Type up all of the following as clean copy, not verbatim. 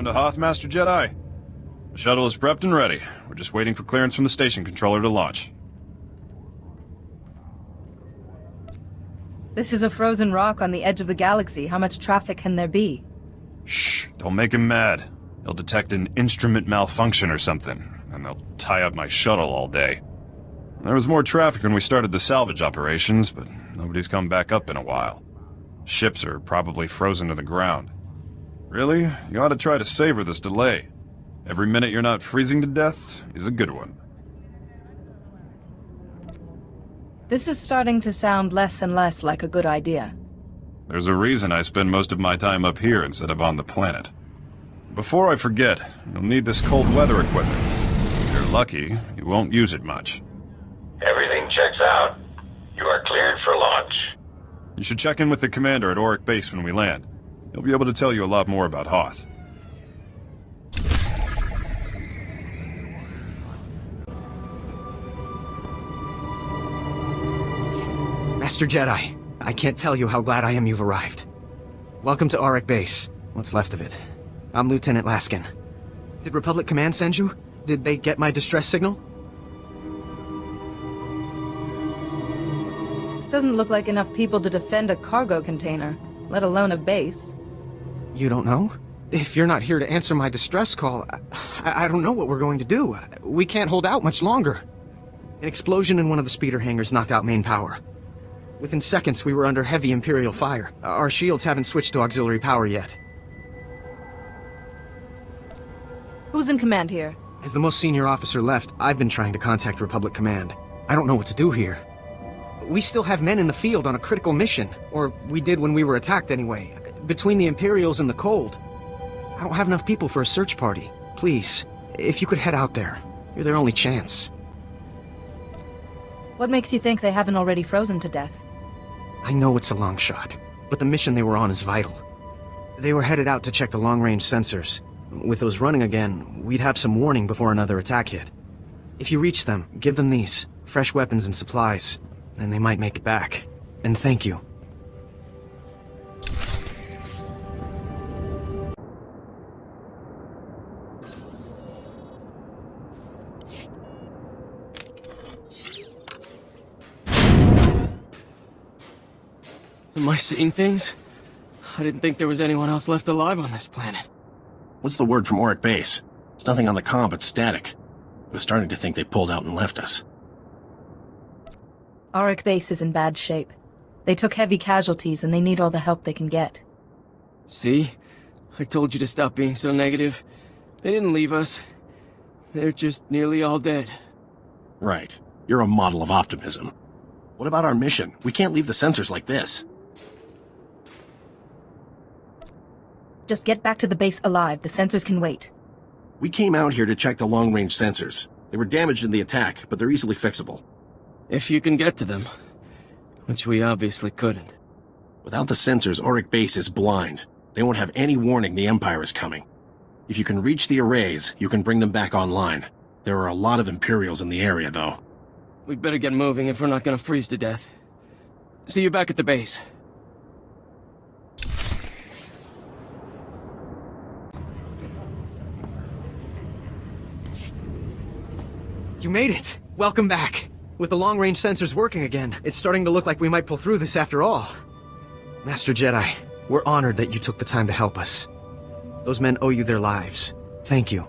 Coming to Hoth, Master Jedi? The shuttle is prepped and ready. We're just waiting for clearance from the station controller to launch. This is a frozen rock on the edge of the galaxy. How much traffic can there be? Shh, don't make him mad. He'll detect an instrument malfunction or something, and they'll tie up my shuttle all day. There was more traffic when we started the salvage operations, but nobody's come back up in a while. Ships are probably frozen to the ground. Really, you ought to try to savor this delay. Every minute you're not freezing to death is a good one. This is starting to sound less and less like a good idea. There's a reason I spend most of my time up here instead of on the planet. Before I forget, you'll need this cold weather equipment. If you're lucky, you won't use it much. Everything checks out. You are cleared for launch. You should check in with the commander at Auric Base when we land. He'll be able to tell you a lot more about Hoth. Master Jedi, I can't tell you how glad I am you've arrived. Welcome to Auric Base. What's left of it. I'm Lieutenant Laskin. Did Republic Command send you? Did they get my distress signal? This doesn't look like enough people to defend a cargo container, let alone a base. You don't know? If you're not here to answer my distress call, I don't know what we're going to do. We can't hold out much longer. An explosion in one of the speeder hangars knocked out main power. Within seconds, we were under heavy Imperial fire. Our shields haven't switched to auxiliary power yet. Who's in command here? As the most senior officer left, I've been trying to contact Republic Command. I don't know what to do here. We still have men in the field on a critical mission. Or we did when we were attacked anyway. Between the Imperials and the cold. I don't have enough people for a search party. Please, if you could head out there. You're their only chance. What makes you think they haven't already frozen to death? I know it's a long shot, but the mission they were on is vital. They were headed out to check the long-range sensors. With those running again, we'd have some warning before another attack hit. If you reach them, give them these. Fresh weapons and supplies. And they might make it back. And thank you. Am I seeing things? I didn't think there was anyone else left alive on this planet. What's the word from Auric Base? There's nothing on the comm but static. I was starting to think they pulled out and left us. Auric Base is in bad shape. They took heavy casualties and they need all the help they can get. See? I told you to stop being so negative. They didn't leave us. They're just nearly all dead. Right. You're a model of optimism. What about our mission? We can't leave the sensors like this. Just get back to the base alive. The sensors can wait. We came out here to check the long-range sensors. They were damaged in the attack, but they're easily fixable. If you can get to them. Which we obviously couldn't. Without the sensors, Auric Base is blind. They won't have any warning the Empire is coming. If you can reach the arrays, you can bring them back online. There are a lot of Imperials in the area, though. We'd better get moving if we're not gonna freeze to death. See you back at the base. You made it! Welcome back! With the long-range sensors working again, it's starting to look like we might pull through this after all. Master Jedi, we're honored that you took the time to help us. Those men owe you their lives. Thank you.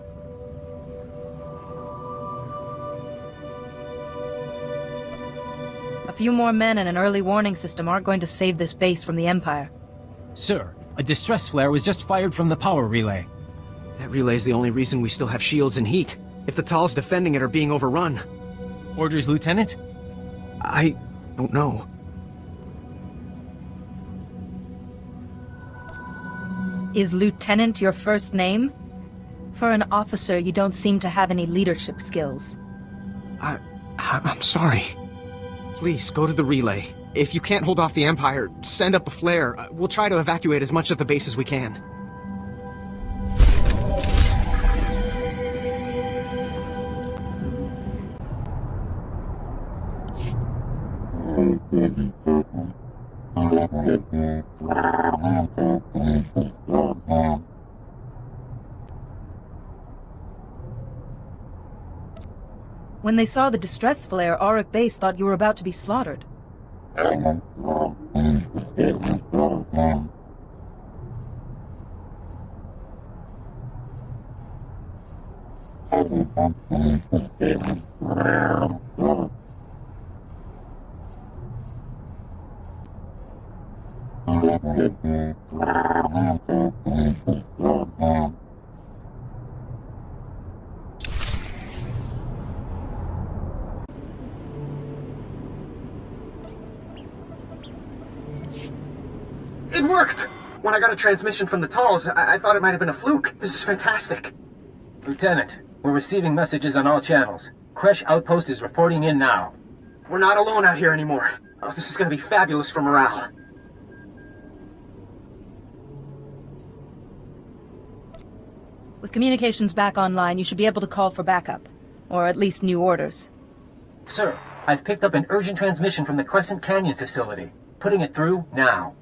A few more men and an early warning system aren't going to save this base from the Empire. Sir, a distress flare was just fired from the power relay. That relay's the only reason we still have shields and heat. If the Tals defending it are being overrun. Orders, Lieutenant? I don't know. Is Lieutenant your first name? For an officer, you don't seem to have any leadership skills. I'm sorry. Please, go to the relay. If you can't hold off the Empire, send up a flare. We'll try to evacuate as much of the base as we can. When they saw the distress flare, Auric Base thought you were about to be slaughtered. It worked! When I got a transmission from the Talls, I thought it might have been a fluke. This is fantastic. Lieutenant, we're receiving messages on all channels. Crescent Outpost is reporting in now. We're not alone out here anymore. Oh, this is gonna be fabulous for morale. With communications back online, you should be able to call for backup. Or at least new orders. Sir, I've picked up an urgent transmission from the Crescent Canyon facility. Putting it through now.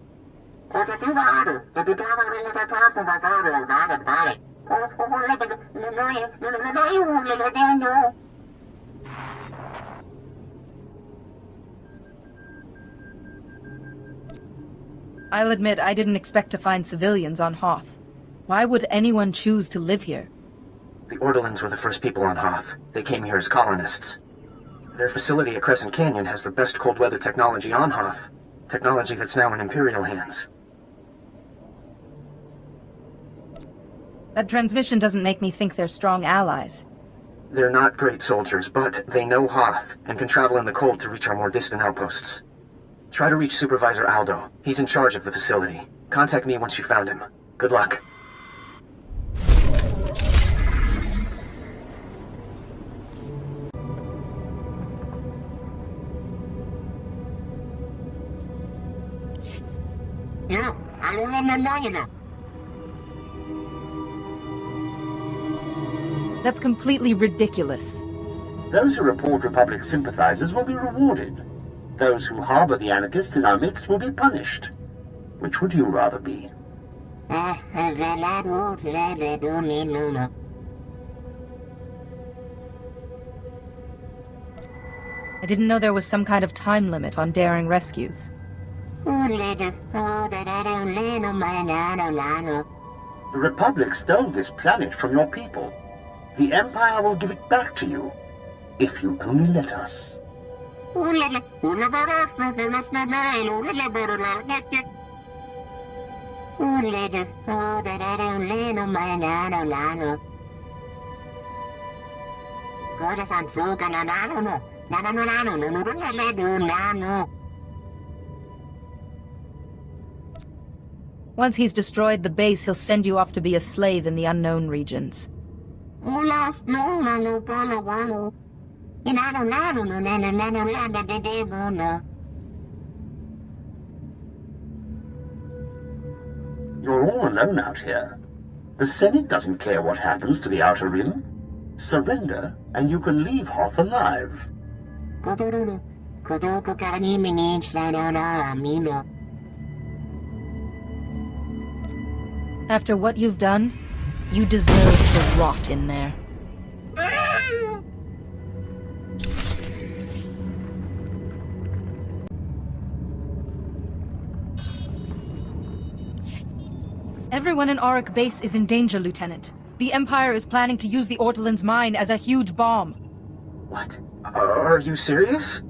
I'll admit I didn't expect to find civilians on Hoth. Why would anyone choose to live here? The Ordelans were the first people on Hoth. They came here as colonists. Their facility at Crescent Canyon has the best cold weather technology on Hoth. Technology that's now in Imperial hands. That transmission doesn't make me think they're strong allies. They're not great soldiers, but they know Hoth and can travel in the cold to reach our more distant outposts. Try to reach Supervisor Aldo. He's in charge of the facility. Contact me once you found him. Good luck. That's completely ridiculous. Those who report Republic sympathizers will be rewarded. Those who harbor the anarchists in our midst will be punished. Which would you rather be? I didn't know there was some kind of time limit on daring rescues. The Republic stole this planet from your people. The Empire will give it back to you, if you only let us. Once he's destroyed the base, he'll send you off to be a slave in the unknown regions. You're all alone out here. The Senate doesn't care what happens to the Outer Rim. Surrender, and you can leave Hoth alive. After what you've done, you deserve to rot in there. Everyone in Auric Base is in danger, Lieutenant. The Empire is planning to use the Ortolan's mine as a huge bomb. What? Are you serious?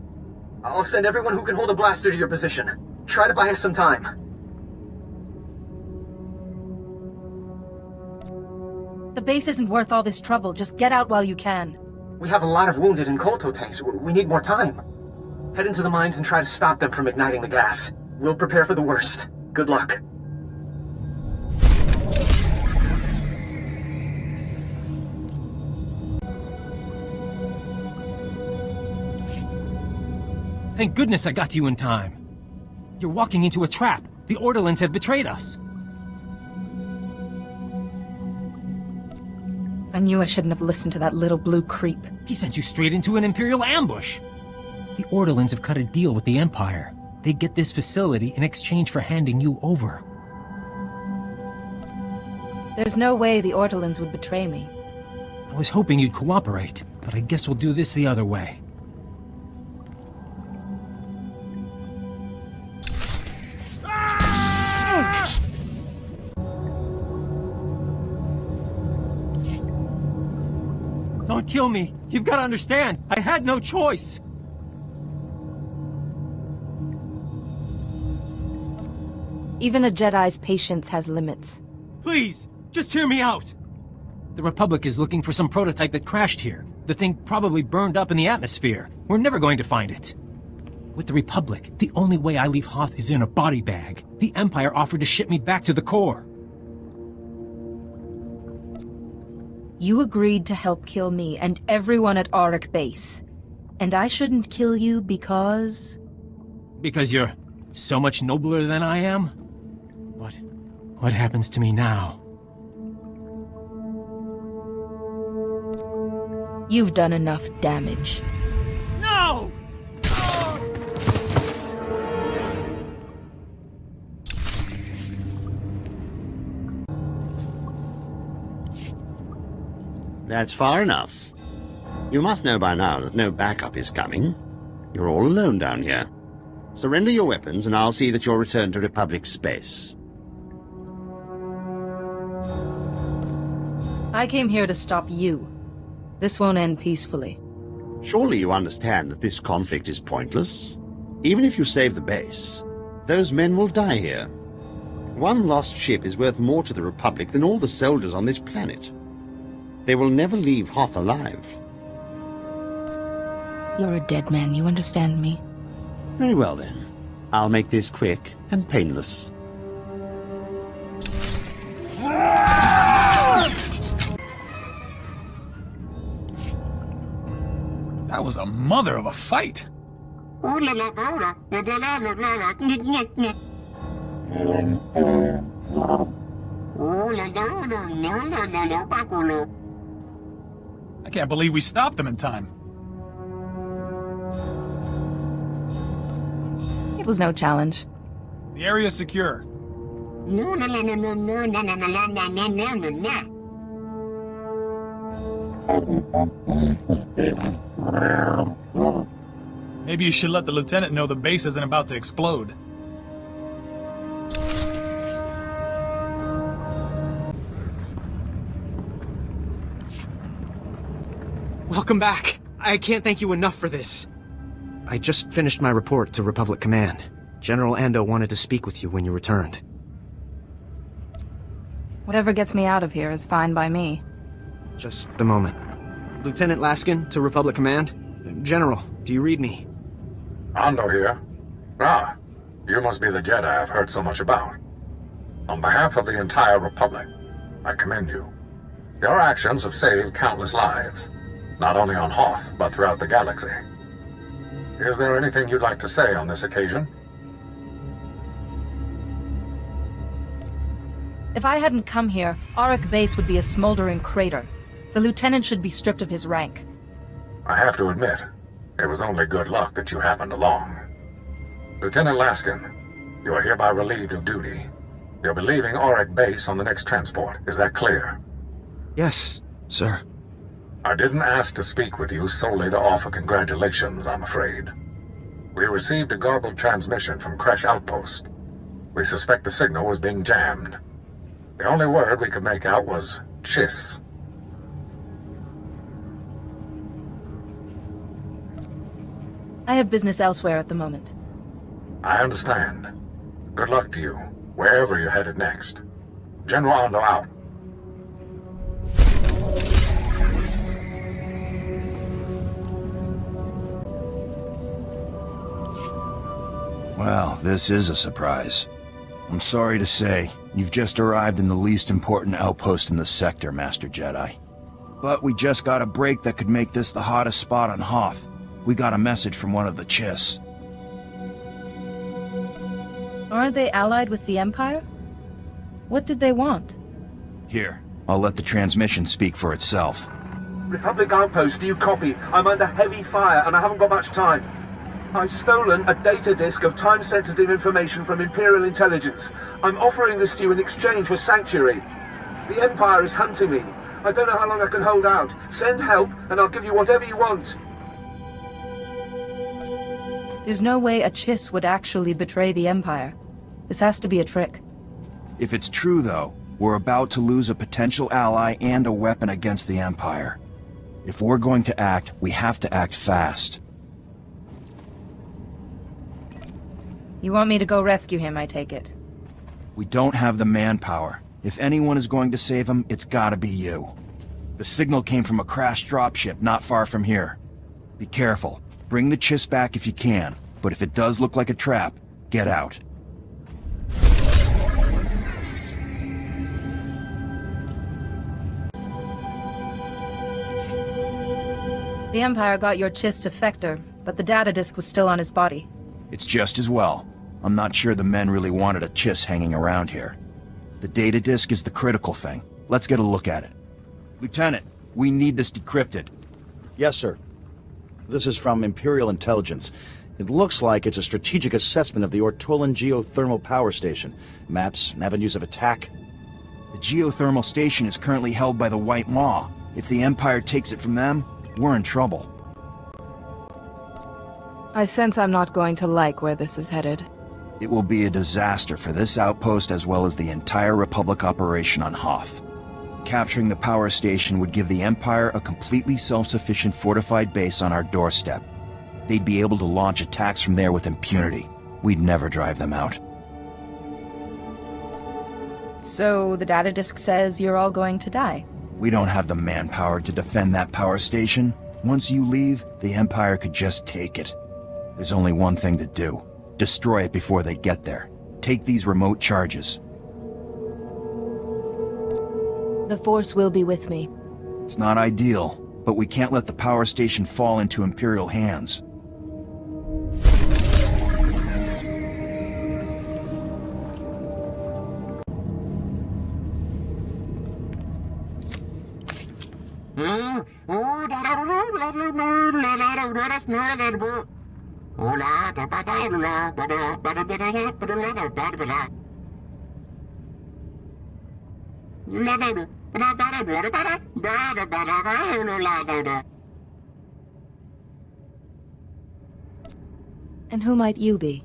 I'll send everyone who can hold a blaster to your position. Try to buy us some time. The base isn't worth all this trouble. Just get out while you can. We have a lot of wounded and Kolto tanks. We need more time. Head into the mines and try to stop them from igniting the gas. We'll prepare for the worst. Good luck. Thank goodness I got to you in time. You're walking into a trap. The Ordelans have betrayed us. I knew I shouldn't have listened to that little blue creep. He sent you straight into an Imperial ambush. The Ordelans have cut a deal with the Empire. They get this facility in exchange for handing you over. There's no way the Ortolans would betray me. I was hoping you'd cooperate. But I guess we'll do this the other way. Don't kill me! You've got to understand! I had no choice! Even a Jedi's patience has limits. Please, just hear me out! The Republic is looking for some prototype that crashed here. The thing probably burned up in the atmosphere. We're never going to find it. With the Republic, the only way I leave Hoth is in a body bag. The Empire offered to ship me back to the core. You agreed to help kill me and everyone at Auric Base. And I shouldn't kill you because... Because you're so much nobler than I am? What happens to me now? You've done enough damage. No! That's far enough. You must know by now that no backup is coming. You're all alone down here. Surrender your weapons and I'll see that you're returned to Republic space. I came here to stop you. This won't end peacefully. Surely you understand that this conflict is pointless? Even if you save the base, those men will die here. One lost ship is worth more to the Republic than all the soldiers on this planet. They will never leave Hoth alive. You're a dead man, you understand me? Very well then. I'll make this quick and painless. That was a mother of a fight. I can't believe we stopped them in time. It was no challenge. The area's secure. Maybe you should let the lieutenant know the base isn't about to explode. Welcome back. I can't thank you enough for this. I just finished my report to Republic Command. General Ando wanted to speak with you when you returned. Whatever gets me out of here is fine by me. Just a moment. Lieutenant Laskin to Republic Command. General, do you read me? Ando here. Ah, you must be the Jedi I've heard so much about. On behalf of the entire Republic, I commend you. Your actions have saved countless lives, not only on Hoth, but throughout the galaxy. Is there anything you'd like to say on this occasion? If I hadn't come here, Auric Base would be a smoldering crater. The lieutenant should be stripped of his rank. I have to admit, it was only good luck that you happened along. Lieutenant Laskin, you are hereby relieved of duty. You'll be leaving Auric Base on the next transport. Is that clear? Yes, sir. I didn't ask to speak with you solely to offer congratulations, I'm afraid. We received a garbled transmission from Crash Outpost. We suspect the signal was being jammed. The only word we could make out was Chiss. I have business elsewhere at the moment. I understand. Good luck to you, wherever you're headed next. General Ando out. Well, this is a surprise. I'm sorry to say, you've just arrived in the least important outpost in the sector, Master Jedi. But we just got a break that could make this the hottest spot on Hoth. We got a message from one of the Chiss. Aren't they allied with the Empire? What did they want? Here, I'll let the transmission speak for itself. Republic Outpost, do you copy? I'm under heavy fire and I haven't got much time. I've stolen a data disk of time-sensitive information from Imperial intelligence. I'm offering this to you in exchange for sanctuary. The Empire is hunting me. I don't know how long I can hold out. Send help, and I'll give you whatever you want. There's no way a Chiss would actually betray the Empire. This has to be a trick. If it's true, though, we're about to lose a potential ally and a weapon against the Empire. If we're going to act, we have to act fast. You want me to go rescue him, I take it? We don't have the manpower. If anyone is going to save him, it's gotta be you. The signal came from a crashed dropship not far from here. Be careful. Bring the Chiss back if you can, but if it does look like a trap, get out. The Empire got your Chiss to Vector, but the data disk was still on his body. It's just as well. I'm not sure the men really wanted a Chiss hanging around here. The data disk is the critical thing. Let's get a look at it. Lieutenant, we need this decrypted. Yes, sir. This is from Imperial Intelligence. It looks like it's a strategic assessment of the Ortolan geothermal power station. Maps, avenues of attack. The geothermal station is currently held by the White Maw. If the Empire takes it from them, we're in trouble. I sense I'm not going to like where this is headed. It will be a disaster for this outpost as well as the entire Republic operation on Hoth. Capturing the power station would give the Empire a completely self-sufficient fortified base on our doorstep. They'd be able to launch attacks from there with impunity. We'd never drive them out. So the data disk says you're all going to die? We don't have the manpower to defend that power station. Once you leave, the Empire could just take it. There's only one thing to do. Destroy it before they get there. Take these remote charges. The Force will be with me. It's not ideal, but we can't let the power station fall into Imperial hands. And who might you be?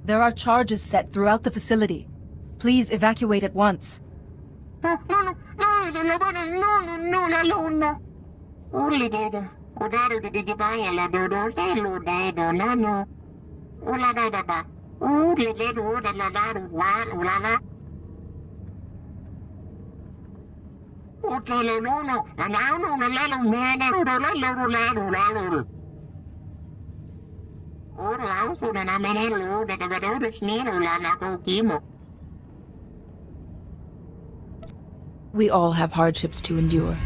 There are charges set throughout the facility. Please evacuate at once. We all have hardships to endure.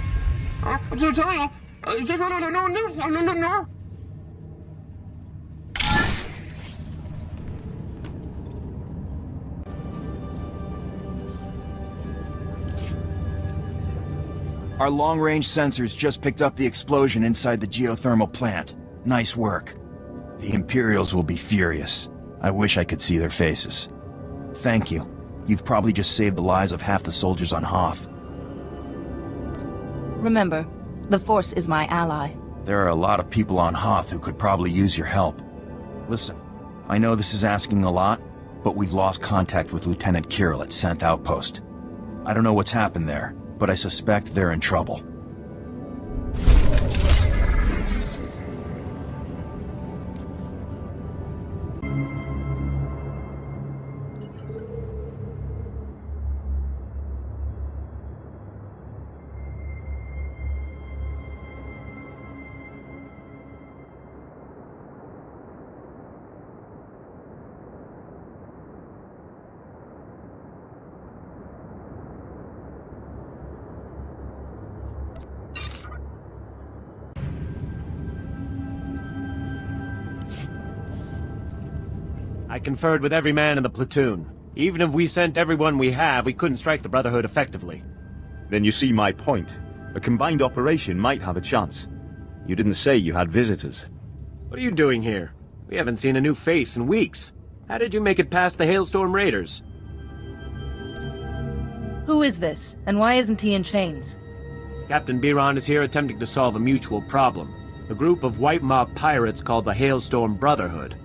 Our long-range sensors just picked up the explosion inside the geothermal plant. Nice work. The Imperials will be furious. I wish I could see their faces. Thank you. You've probably just saved the lives of half the soldiers on Hoth. Remember, the Force is my ally. There are a lot of people on Hoth who could probably use your help. Listen, I know this is asking a lot, but we've lost contact with Lieutenant Kirill at 10th Outpost. I don't know what's happened there, but I suspect they're in trouble. I conferred with every man in the platoon. Even if we sent everyone we have, we couldn't strike the Brotherhood effectively. Then you see my point. A combined operation might have a chance. You didn't say you had visitors. What are you doing here? We haven't seen a new face in weeks. How did you make it past the Hailstorm Raiders? Who is this, and why isn't he in chains? Captain Biron is here attempting to solve a mutual problem. A group of white mob pirates called the Hailstorm Brotherhood.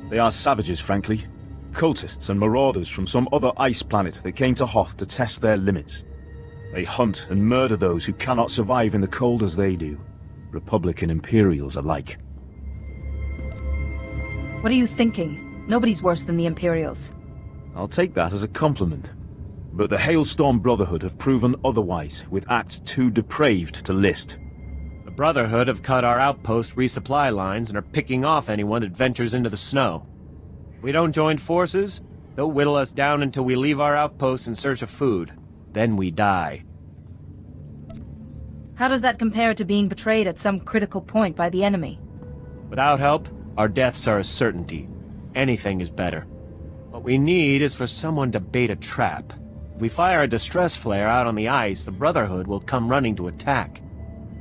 They are savages, frankly. Cultists and marauders from some other ice planet that came to Hoth to test their limits. They hunt and murder those who cannot survive in the cold as they do. Republic and Imperials alike. What are you thinking? Nobody's worse than the Imperials. I'll take that as a compliment. But the Hailstorm Brotherhood have proven otherwise, with acts too depraved to list. The Brotherhood have cut our outpost resupply lines and are picking off anyone that ventures into the snow. If we don't join forces, they'll whittle us down until we leave our outposts in search of food. Then we die. How does that compare to being betrayed at some critical point by the enemy? Without help, our deaths are a certainty. Anything is better. What we need is for someone to bait a trap. If we fire a distress flare out on the ice, the Brotherhood will come running to attack.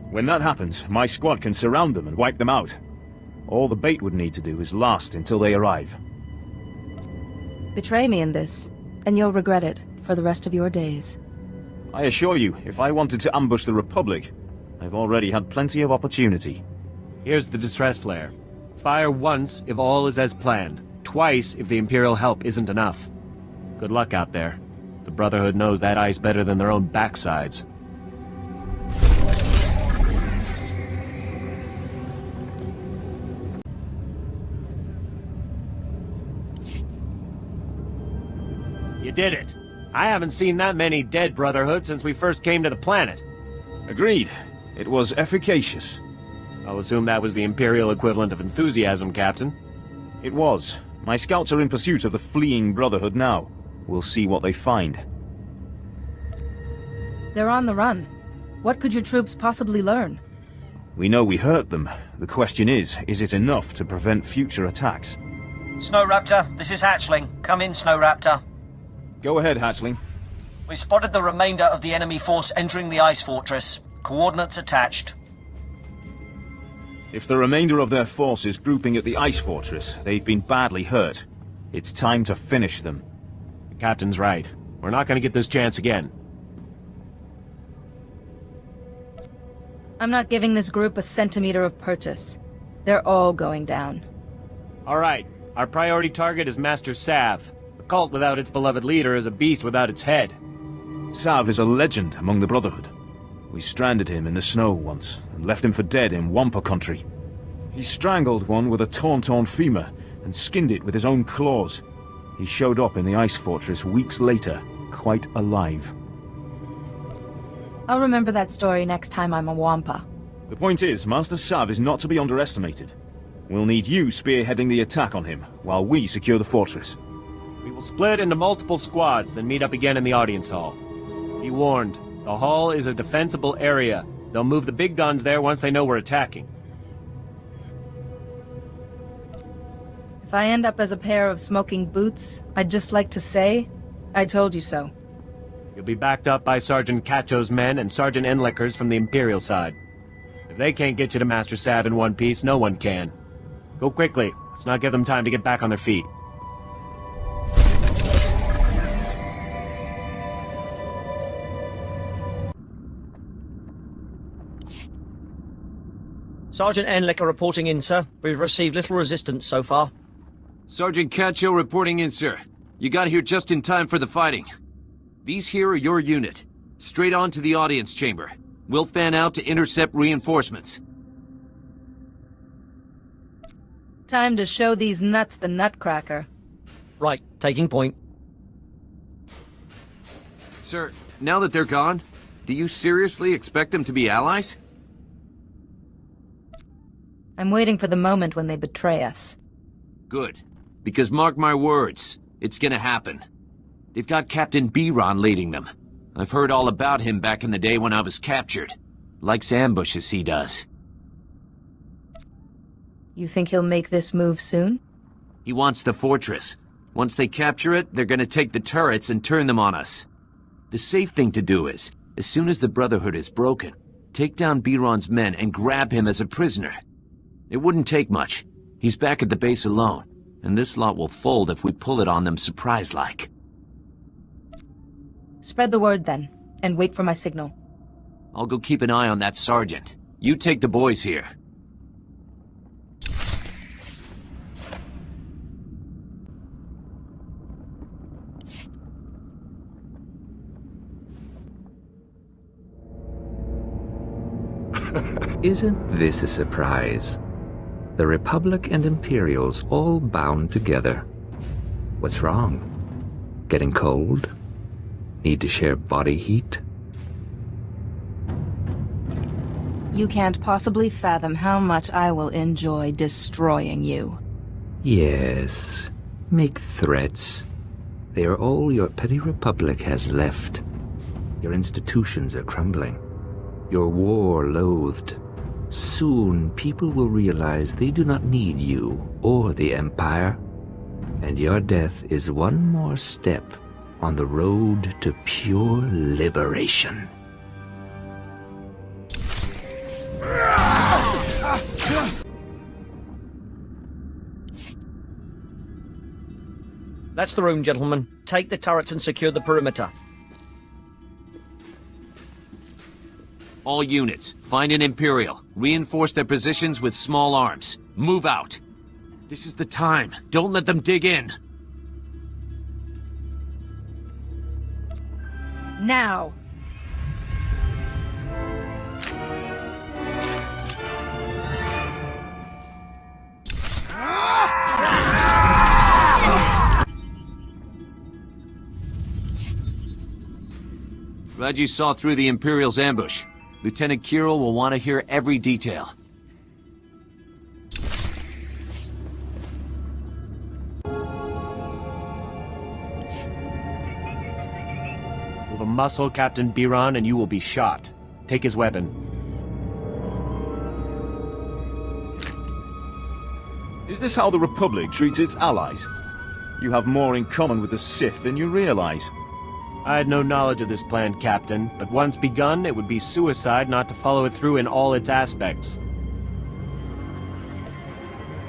When that happens, my squad can surround them and wipe them out. All the bait would need to do is last until they arrive. Betray me in this, and you'll regret it for the rest of your days. I assure you, if I wanted to ambush the Republic, I've already had plenty of opportunity. Here's the distress flare. Fire once if all is as planned. Twice if the Imperial help isn't enough. Good luck out there. The Brotherhood knows that ice better than their own backsides. You did it. I haven't seen that many dead Brotherhood since we first came to the planet. Agreed. It was efficacious. I'll assume that was the Imperial equivalent of enthusiasm, Captain. It was. My scouts are in pursuit of the fleeing Brotherhood now. We'll see what they find. They're on the run. What could your troops possibly learn? We know we hurt them. The question is it enough to prevent future attacks? Snow Raptor, this is Hatchling. Come in, Snow Raptor. Go ahead, Hatchling. We spotted the remainder of the enemy force entering the ice fortress. Coordinates attached. If the remainder of their force is grouping at the ice fortress, they've been badly hurt. It's time to finish them. The Captain's right. We're not going to get this chance again. I'm not giving this group a centimeter of purchase. They're all going down. All right. Our priority target is Master Sav. A cult without its beloved leader is a beast without its head. Sav is a legend among the Brotherhood. We stranded him in the snow once, and left him for dead in Wampa country. He strangled one with a torn femur, and skinned it with his own claws. He showed up in the ice fortress weeks later, quite alive. I'll remember that story next time I'm a Wampa. The point is, Master Sav is not to be underestimated. We'll need you spearheading the attack on him, while we secure the fortress. We will split into multiple squads, then meet up again in the audience hall. Be warned. The hall is a defensible area. They'll move the big guns there once they know we're attacking. If I end up as a pair of smoking boots, I'd just like to say, I told you so. You'll be backed up by Sergeant Cacho's men and Sergeant Enlickers from the Imperial side. If they can't get you to Master Sav in one piece, no one can. Go quickly. Let's not give them time to get back on their feet. Sergeant Enlicker reporting in, sir. We've received little resistance so far. Sergeant Cacho reporting in, sir. You got here just in time for the fighting. These here are your unit. Straight on to the audience chamber. We'll fan out to intercept reinforcements. Time to show these nuts the nutcracker. Right, taking point. Sir, now that they're gone, do you seriously expect them to be allies? I'm waiting for the moment when they betray us. Good. Because mark my words, it's gonna happen. They've got Captain Biron leading them. I've heard all about him back in the day when I was captured. Likes ambushes, he does. You think he'll make this move soon? He wants the fortress. Once they capture it, they're gonna take the turrets and turn them on us. The safe thing to do is, as soon as the Brotherhood is broken, take down Biron's men and grab him as a prisoner. It wouldn't take much. He's back at the base alone, and this lot will fold if we pull it on them surprise-like. Spread the word then, and wait for my signal. I'll go keep an eye on that sergeant. You take the boys here. Isn't this a surprise? The Republic and Imperials all bound together. What's wrong? Getting cold? Need to share body heat? You can't possibly fathom how much I will enjoy destroying you. Yes. Make threats. They are all your petty Republic has left. Your institutions are crumbling. Your war loathed. Soon, people will realize they do not need you or the Empire. And your death is one more step on the road to pure liberation. That's the room, gentlemen. Take the turrets and secure the perimeter. All units, find an Imperial. Reinforce their positions with small arms. Move out. This is the time. Don't let them dig in. Now! Glad you saw through the Imperial's ambush. Lieutenant Kirill will want to hear every detail. Move a muscle, Captain Biron, and you will be shot. Take his weapon. Is this how the Republic treats its allies? You have more in common with the Sith than you realize. I had no knowledge of this plan, Captain, but once begun, it would be suicide not to follow it through in all its aspects.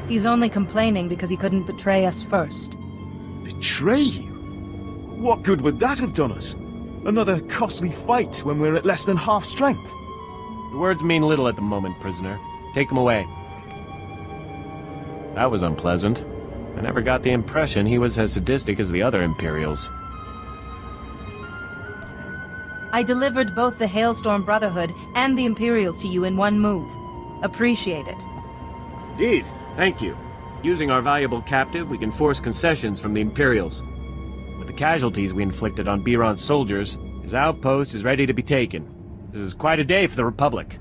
He's only complaining because he couldn't betray us first. Betray you? What good would that have done us? Another costly fight when we're at less than half strength. Your words mean little at the moment, prisoner. Take him away. That was unpleasant. I never got the impression he was as sadistic as the other Imperials. I delivered both the Hailstorm Brotherhood and the Imperials to you in one move. Appreciate it. Indeed. Thank you. Using our valuable captive, we can force concessions from the Imperials. With the casualties we inflicted on Biron's soldiers, his outpost is ready to be taken. This is quite a day for the Republic.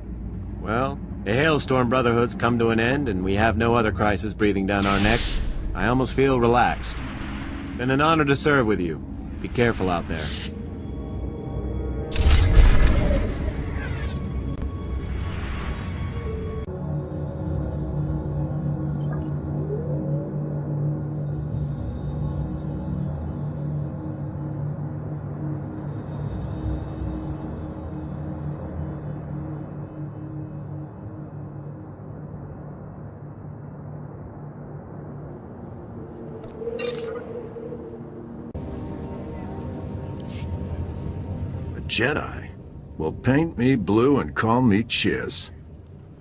Well, the Hailstorm Brotherhood's come to an end, and we have no other crisis breathing down our necks. I almost feel relaxed. Been an honor to serve with you. Be careful out there. Jedi? Well, paint me blue and call me Chiss.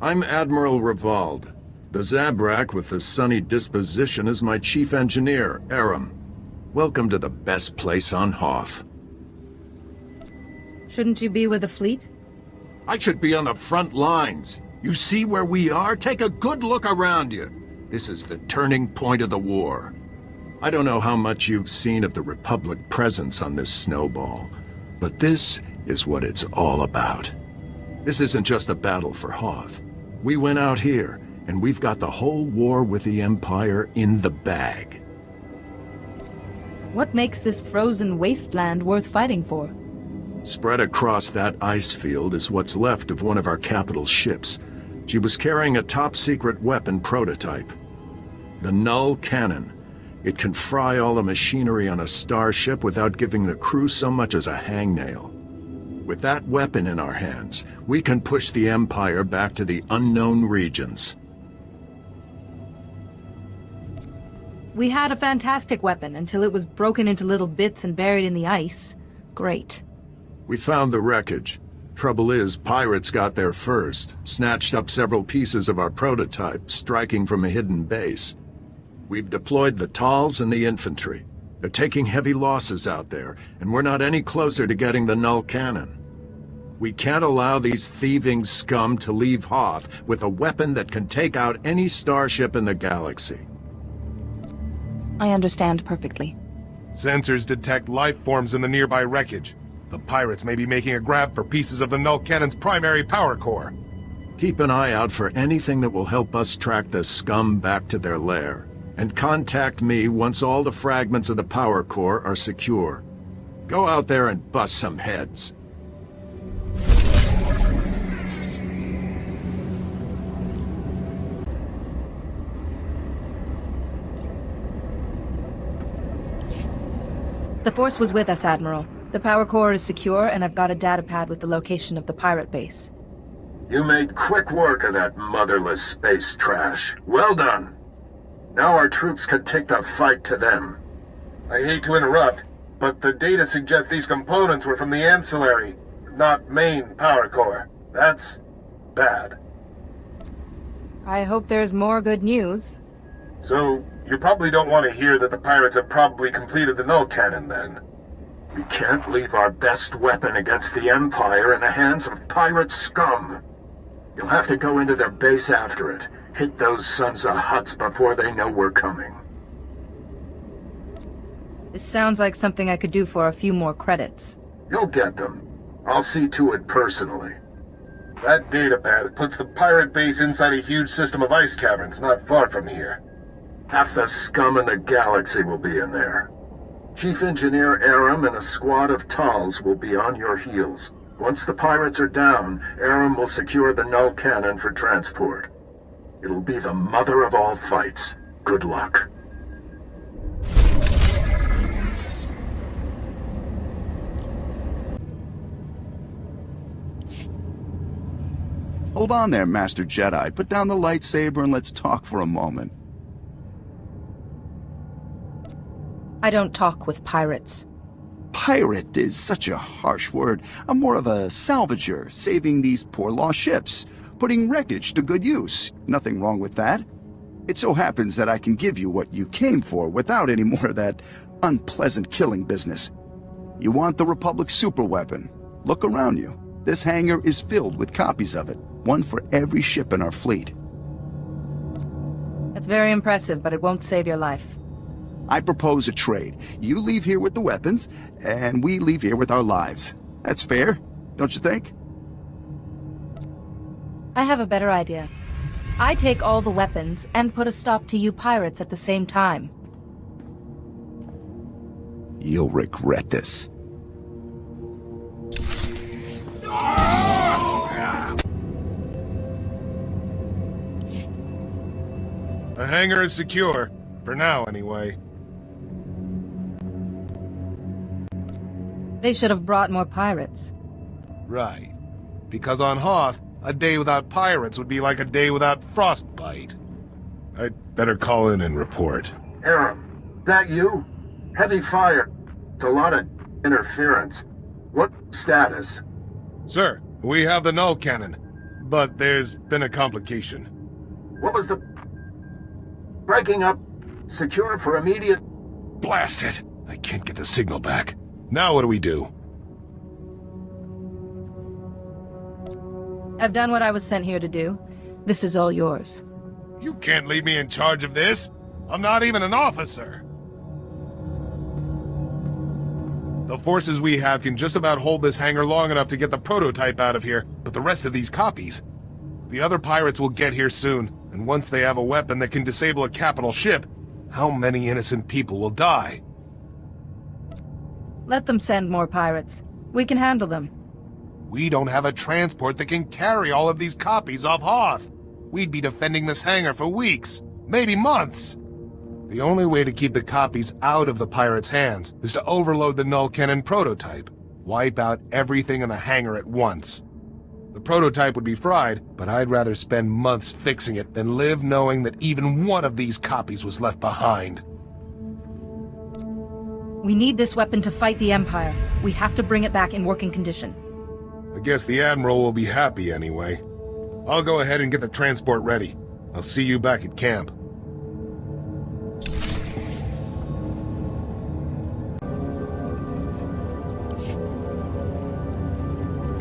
I'm Admiral Revald. The Zabrak with the sunny disposition is my chief engineer, Aram. Welcome to the best place on Hoth. Shouldn't you be with the fleet? I should be on the front lines. You see where we are? Take a good look around you. This is the turning point of the war. I don't know how much you've seen of the Republic presence on this snowball, but this is what it's all about. This isn't just a battle for Hoth. We went out here, and we've got the whole war with the Empire in the bag. What makes this frozen wasteland worth fighting for? Spread across that ice field is what's left of one of our capital ships. She was carrying a top-secret weapon prototype. The Null Cannon. It can fry all the machinery on a starship without giving the crew so much as a hangnail. With that weapon in our hands, we can push the Empire back to the unknown regions. We had a fantastic weapon until it was broken into little bits and buried in the ice. Great. We found the wreckage. Trouble is, pirates got there first, snatched up several pieces of our prototype, striking from a hidden base. We've deployed the Tals and the infantry. They're taking heavy losses out there, and we're not any closer to getting the Null Cannon. We can't allow these thieving scum to leave Hoth with a weapon that can take out any starship in the galaxy. I understand perfectly. Sensors detect life forms in the nearby wreckage. The pirates may be making a grab for pieces of the Null Cannon's primary power core. Keep an eye out for anything that will help us track the scum back to their lair. And contact me once all the fragments of the power core are secure. Go out there and bust some heads. The Force was with us, Admiral. The power core is secure, and I've got a datapad with the location of the pirate base. You made quick work of that motherless space trash. Well done. Now our troops can take the fight to them. I hate to interrupt, but the data suggests these components were from the ancillary, not main power core. That's bad. I hope there's more good news. So, you probably don't want to hear that the pirates have probably completed the Null Cannon, then. We can't leave our best weapon against the Empire in the hands of pirate scum. You'll have to go into their base after it. Hit those sons of Hutts before they know we're coming. This sounds like something I could do for a few more credits. You'll get them. I'll see to it personally. That datapad puts the pirate base inside a huge system of ice caverns not far from here. Half the scum in the galaxy will be in there. Chief Engineer Aram and a squad of Tals will be on your heels. Once the pirates are down, Aram will secure the Null Cannon for transport. It'll be the mother of all fights. Good luck. Hold on there, Master Jedi. Put down the lightsaber and let's talk for a moment. I don't talk with pirates. Pirate is such a harsh word. I'm more of a salvager, saving these poor lost ships, putting wreckage to good use. Nothing wrong with that. It so happens that I can give you what you came for without any more of that unpleasant killing business. You want the Republic's superweapon? Look around you. This hangar is filled with copies of it, one for every ship in our fleet. That's very impressive, but it won't save your life. I propose a trade. You leave here with the weapons, and we leave here with our lives. That's fair, don't you think? I have a better idea. I take all the weapons and put a stop to you pirates at the same time. You'll regret this. The hangar is secure. For now, anyway. They should have brought more pirates. Right. Because on Hoth, a day without pirates would be like a day without frostbite. I'd better call in and report. Aram, that you? Heavy fire. It's a lot of interference. What status? Sir, we have the Null Cannon, but there's been a complication. What was the... breaking up? Secure for immediate... Blast it! I can't get the signal back. Now what do we do? I've done what I was sent here to do. This is all yours. You can't leave me in charge of this. I'm not even an officer. The forces we have can just about hold this hangar long enough to get the prototype out of here, but the rest of these copies... The other pirates will get here soon, and once they have a weapon that can disable a capital ship, how many innocent people will die? Let them send more pirates. We can handle them. We don't have a transport that can carry all of these copies off Hoth. We'd be defending this hangar for weeks, maybe months. The only way to keep the copies out of the pirates' hands is to overload the Null Cannon prototype. Wipe out everything in the hangar at once. The prototype would be fried, but I'd rather spend months fixing it than live knowing that even one of these copies was left behind. We need this weapon to fight the Empire. We have to bring it back in working condition. I guess the Admiral will be happy anyway. I'll go ahead and get the transport ready. I'll see you back at camp.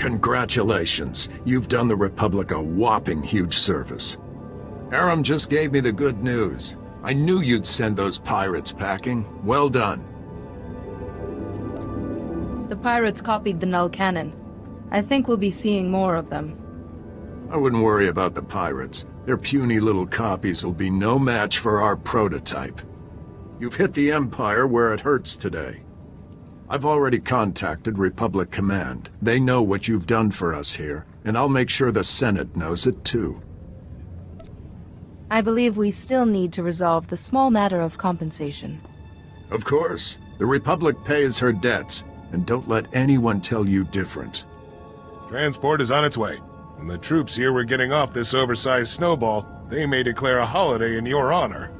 Congratulations. You've done the Republic a whopping huge service. Aram just gave me the good news. I knew you'd send those pirates packing. Well done. The pirates copied the Null Cannon. I think we'll be seeing more of them. I wouldn't worry about the pirates. Their puny little copies will be no match for our prototype. You've hit the Empire where it hurts today. I've already contacted Republic Command. They know what you've done for us here, and I'll make sure the Senate knows it too. I believe we still need to resolve the small matter of compensation. Of course. The Republic pays her debts, and don't let anyone tell you different. Transport is on its way. When the troops here were getting off this oversized snowball, they may declare a holiday in your honor.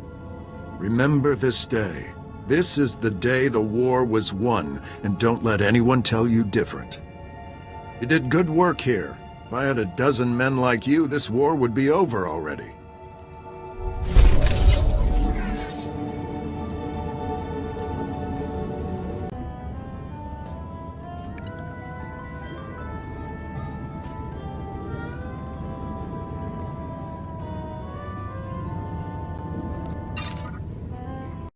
Remember this day. This is the day the war was won, and don't let anyone tell you different. You did good work here. If I had a dozen men like you, this war would be over already.